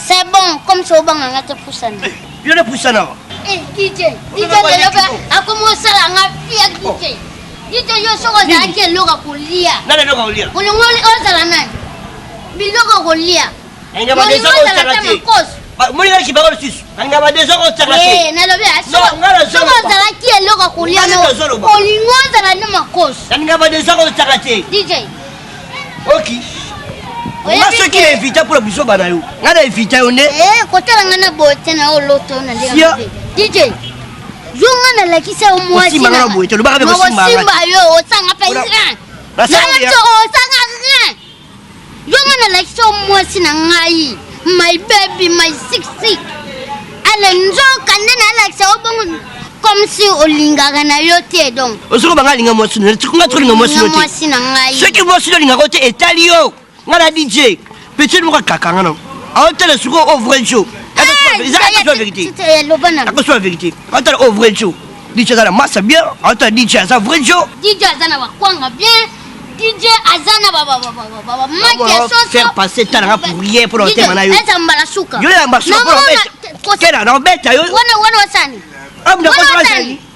C'est bon, comme c'est au banc, on a te poussé. Il y a poussé là. Eh, DJ, a commencé à la fille DJ. DJ, yo so ko da ke loga kulia. Nani loga kulia? Kulungoli ozala nani? Biloga kulia. Nga ba dezo ko tsakati. Muli nga kibako lusisu. Nga ba dezo ko tsakati. Eh, nalobi aso. So ko zala ke loga kulia no. Olingo zala na makos. Nga ba dezo ko tsakati. DJ. OK. Nga so ki invite pour biso bana yo. Nga na invite yo ne. Eh, ko tala nga na bote na o loto na ndira. DJ. Zonga na lakisa o mwasi na. Simba bote, lo ba ka be ko simba. Simba yo o sanga pa isran. Nanga to o sanga rien. Zonga na lakisa o mwasi na ngai. My baby, my sexy. Ale nzo kanena lakisa o bongo comme si o lingaka na yo te donc. O soko banga linga mwasi na, tikunga to linga mwasi no te. Mwasi na ngai. Soki mwasi no linga ko te etali yo. Nga na DJ. Petit mo ka kakanga no. A tele suko o vrai show. C'est la vérité. C'est la vérité. Quand tu as vrai show, DJ Azana massa bien. Quand tu as DJ Azana vrai show. DJ Azana va kwanga bien. DJ Azana va maquiller sauce. Faire passer talent pour rien pour l'hôtel manayo. Eza mbala suka. Yo la mbala suka pour l'hôtel. Quelle na bête yo. Wana wasani.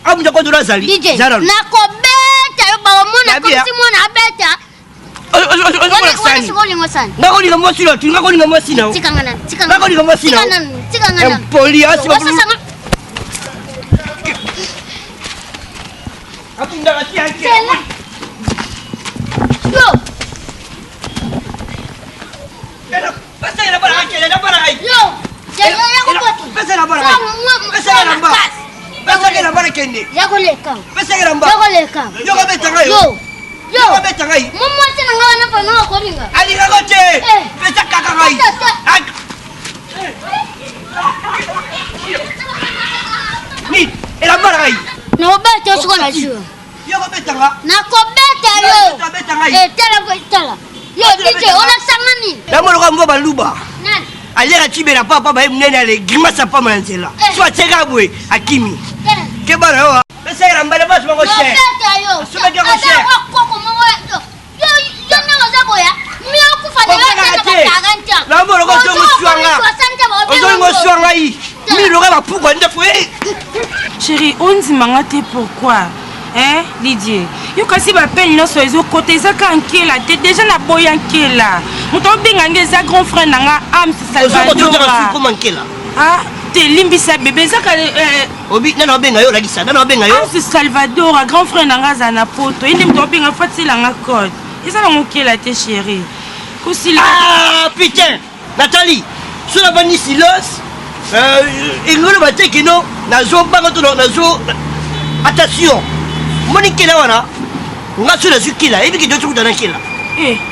Amu ko dura zali. DJ. Na ko bête yo ba mona ko si mona bête. Ngakoni ngamosi lo, ngakoni ngamosi na. Tikangana. Ngakoni ngamosi na. Tikangana. Poli asi ba. Apunda kati anke. Yo. Pasa la para anke, la para ai. Yo. Ya ko botu. Pasa la para ai. Pasa la para. Pasa la para kende. Ya ko leka. Pasa la para. Ya ko leka. Yo ka betanga yo. Yo, beta ngai. Momo tena ngana pa no ko ringa. Ali ngagote. Beta kaka ngai. Ni, ela bara ngai. No beta so na ju. Yo ko beta nga. Na ko beta yo. Beta ngai. Tela ko tela. Yo DJ ona sangani. Na mo ko mboba luba. Nan. Alera tibera papa ba mnene ale grimasa pa manzela. Soit tega bwe akimi. Ke bara yo. Pesa era mbale ba so ko she. Beta yo. So be ko she. Chérie, on dit mangate pourquoi? Hein, Didier? Yo kasi ba peine no so ezo côté za kanke la tête déjà na boyanke la. Muto binganga za grand frère nanga am Salvador. Ah, te limbisa bébé za ka obi na benga yo la gisa na benga yo. Am Salvador, grand frère nanga za na poto. Inde muto binga fatila nga code. Eza na ngoke la te chérie. Ah putain, Nathalie, sur la vanille silos, il nous le matin que non, nazo bangato nazo, attention, monique là wana, on a sur la zukila, et puis que d'autres dans la kila.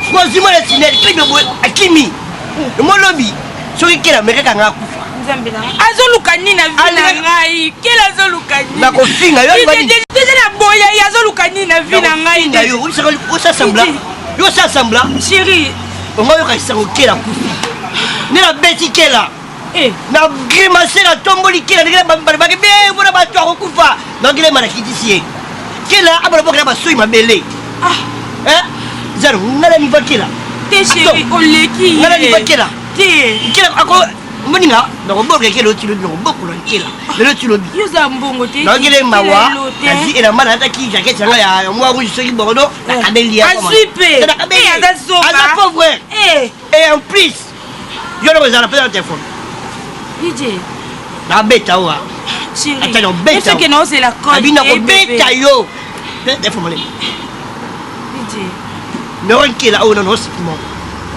Choisis-moi la sinelle, qui me boit à Kimi, le mon lobby, sur qui la mère kanga kufa. Azolukani na vina ngai, quel azolukani? Na kofinga yo ba. Déjà na boya ya azolukani na vina ngai. D'ailleurs, où ça semble? Yo ça semble? Chérie. On va y rester au Kela Koufi. Mais la bête qui est là. Na grimacer la tomboli qui est là. Mais vous n'avez pas tout à Koufa. Donc il est mal ici. Qui est là? Ah, bon, on va souiller ma belle. Ah. Hein? Zaro, on a la niveau qui est là. T'es chérie, on l'est qui? On a la niveau qui est là. T'es. Qui est là? Moninga, donc on va regarder l'autre qui est là. Beaucoup qui est là. Le l'autre qui est là. Yosa mbongo t'es. Donc il est mawa. Et la malade qui jaquette, il y a moi rouge sur le bordeaux. La camélia. Ah super. Ah pauvre. Et en plus, je ne vous en ai pas dans le téléphone. DJ. La bête à moi. Chérie. Attends, bête. Est-ce que non c'est la code? Abina ko bête à yo. Téléphone. DJ. Ne rentre là où non c'est moi.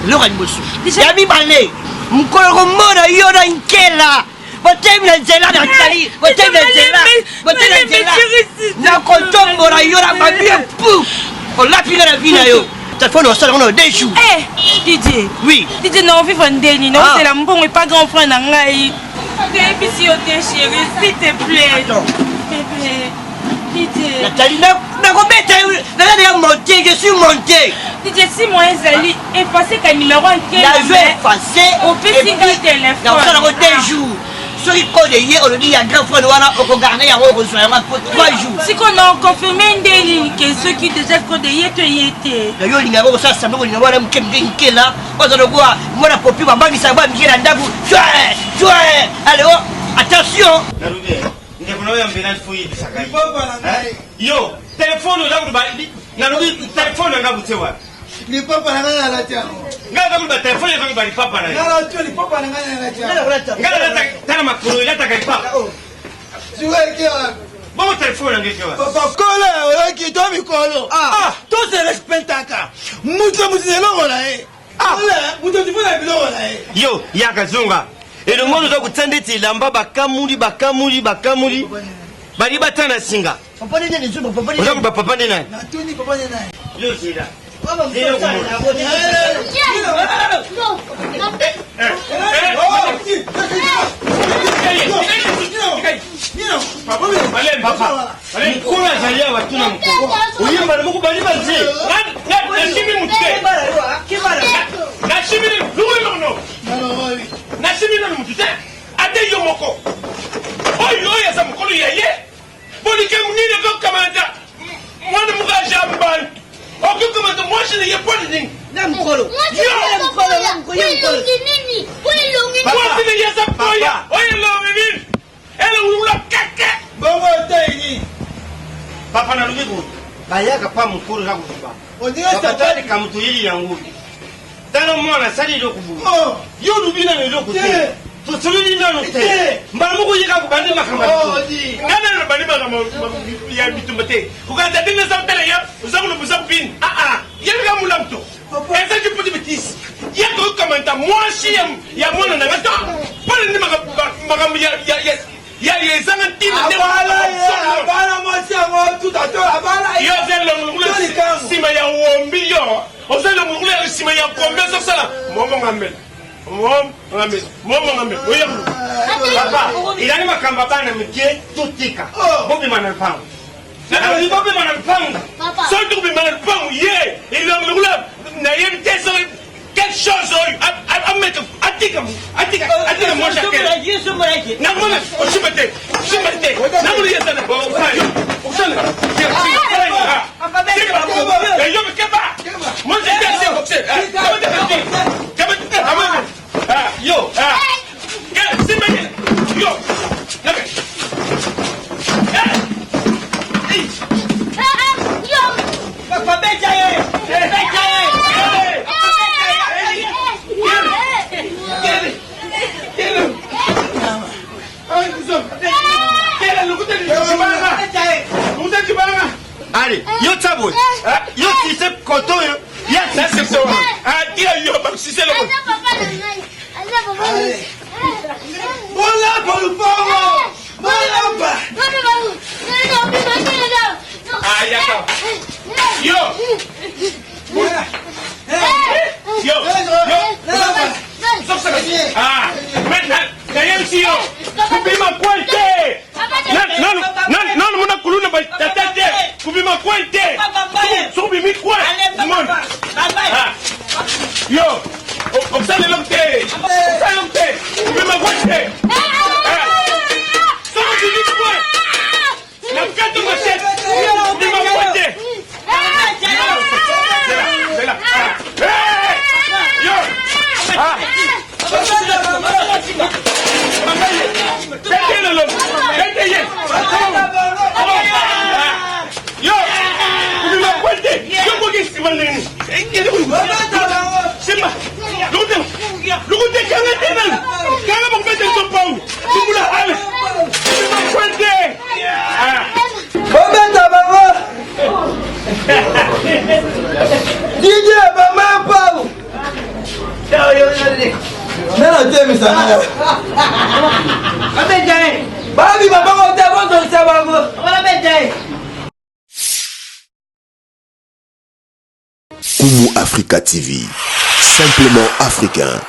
Le rang bossou. Ya mi balé. Mukolo mona yo na nkela. Botem na zela na tali. Botem na zela. Botem na zela. Na kontombo na yo na babie pou. On l'a pris la vie na yo. Téléphone au salon on deux jours. Eh, DJ. Oui. DJ non vivre ndeni, non c'est la mbongo et pas grand frère na ngai. Débisi au te chérie, s'il te plaît. Attends. Bébé. DJ. Nathalie, na monté, je suis monté. DJ, si moi Zali effacé qu'un numéro en quel je vais effacer. Au petit téléphone. Dans ça, on deux jours. soki code ye olobi ya grand frère wana okogarde yango okozwa yango 3 jours sikoyo confirme ndeli ke soki déjà code ye to ye te yo olingaka okosala sambe kolinga mwana moke nkela oza lokola mwana popi bambangisa bamike na ndako ale o attention yo telefone ozakuba nalobi telefone anga butewa lipapa na ngana la tiano ngana kuba telefone yango bali papa na ngana tu lipapa na ngana la tiano ngana tana makuru ila takaipa tuwe kia bon telefone yango kia papa kola oki to mi kolo to se respectaka mutu lelo na e mutu tifuna bilo na e yo yaka zunga elo ngono za kutsandeti lamba bakamuli bali batana singa papa nene nzuba papa nene ozakuba papa nene na tuni papa nene yo sida mkula zalia watuna mkulu uyimba na muku bali bazi nashimi mutke nashimi nashimi mutute ade yomoko oyo ya mukulu yeye bolike munine ko kamanda mwana mukaja mbali okikomanda mwashine ye poni na mkolo mwashine ya sapoya oyo lomini ele ula keke bongo teni papa na lugibu bayaka pa mukuru na kuba odinga sapali kamutu yili yangu dano mwana sali lokubu yo lubina ne lokute tutulini nano te mbamuko yika kubandi makamba ngana na bani makamba ya bitumbate ukata dinga samtele ya uzakulu busapin yelga mulamto esa jiputi betis yako kamanta mwashi ya mwana na gato pale ni makamba ya ezanga ntina abana mwasi yango tutato abana yo zelo ngule sima ya wombi yo ozelo ngule sima ya kombe sala momo ngamel momo ngamel oya papa ilani makamba bana mike tutika bobi mana pangu na bobi mana pangu so tu bobi mana pangu ye ilani ngule na yem teso quelque chose à mettre atika moi chacun na mona oshimete na mona yesa na osana yo me keba moi je boxer yo yo papa bejaye allez, yo tabo. Yo si c'est koto yo. Ya c'est ça. Dia yo ba si c'est le. Bola por favor. Bola. Ya ta. Yo. Yo. Maintenant, d'ailleurs si yo. Kubima kwente. Non, mona kuluna ba tatete. Kubima kwente. Subimi kwa. Yo. Obsale lomte. Kubima kwente. Subimi kwa. Na kato machete. Kubima kwente. Sela. Yo. Yo, kubima kwente. Yo bogi simaneni. Simba. Lugute kanga tena. Kanga bombete topau. Kubula ale. Kubima kwente. Bobeta bango. DJ mama pau. Nana temi sana. abejaye Babi baba te bozo sabango. abejaye Kumu Africa TV, simplement africain.